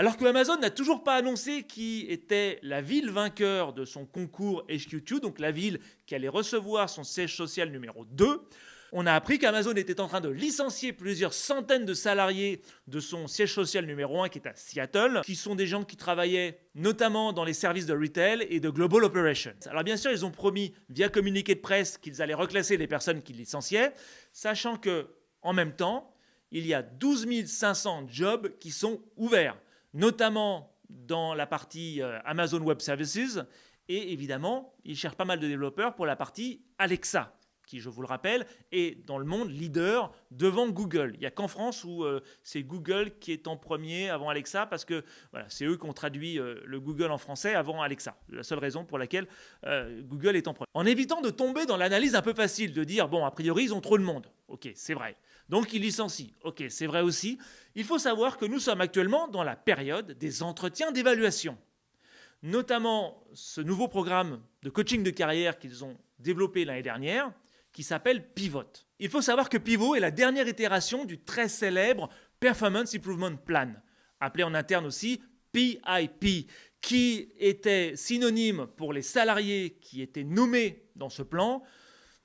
Alors que Amazon n'a toujours pas annoncé qui était la ville vainqueur de son concours HQ2, donc la ville qui allait recevoir son siège social numéro 2, on a appris qu'Amazon était en train de licencier plusieurs centaines de salariés de son siège social numéro 1 qui est à Seattle, qui sont des gens qui travaillaient notamment dans les services de retail et de global operations. Alors bien sûr, ils ont promis via communiqué de presse qu'ils allaient reclasser les personnes qu'ils licenciaient, sachant que en même temps, il y a 12 500 jobs qui sont ouverts, notamment dans la partie Amazon Web Services, et évidemment, ils cherchent pas mal de développeurs pour la partie Alexa, qui, je vous le rappelle, est dans le monde leader devant Google. Il n'y a qu'en France où c'est Google qui est en premier avant Alexa, parce que voilà, c'est eux qui ont traduit le Google en français avant Alexa. La seule raison pour laquelle Google est en premier. En évitant de tomber dans l'analyse un peu facile, de dire, bon, a priori, ils ont trop de monde. Ok, c'est vrai. Donc, ils licencient. Ok, c'est vrai aussi. Il faut savoir que nous sommes actuellement dans la période des entretiens d'évaluation. Notamment ce nouveau programme de coaching de carrière qu'ils ont développé l'année dernière, qui s'appelle Pivot. Il faut savoir que Pivot est la dernière itération du très célèbre Performance Improvement Plan, appelé en interne aussi PIP, qui était synonyme pour les salariés qui étaient nommés dans ce plan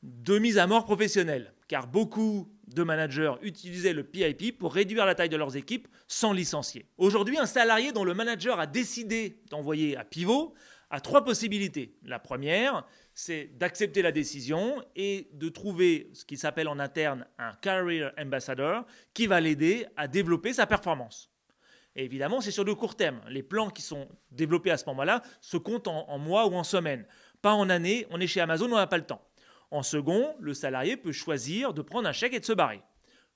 de mise à mort professionnelle, car beaucoup de managers utilisaient le PIP pour réduire la taille de leurs équipes sans licencier. Aujourd'hui, un salarié dont le manager a décidé d'envoyer à Pivot a 3 possibilités. La première, c'est d'accepter la décision et de trouver ce qui s'appelle en interne un Career Ambassador qui va l'aider à développer sa performance. Et évidemment, c'est sur le court terme. Les plans qui sont développés à ce moment-là se comptent en mois ou en semaines. Pas en années, on est chez Amazon, on n'a pas le temps. En second, le salarié peut choisir de prendre un chèque et de se barrer.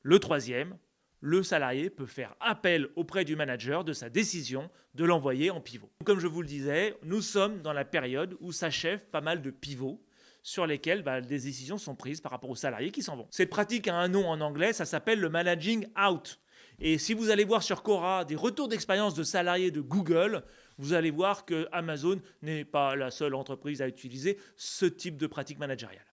Le troisième, le salarié peut faire appel auprès du manager de sa décision de l'envoyer en pivot. Comme je vous le disais, nous sommes dans la période où s'achèvent pas mal de pivots sur lesquels des décisions sont prises par rapport aux salariés qui s'en vont. Cette pratique a un nom en anglais, ça s'appelle le managing out. Et si vous allez voir sur Quora des retours d'expérience de salariés de Google, vous allez voir que Amazon n'est pas la seule entreprise à utiliser ce type de pratique managériale.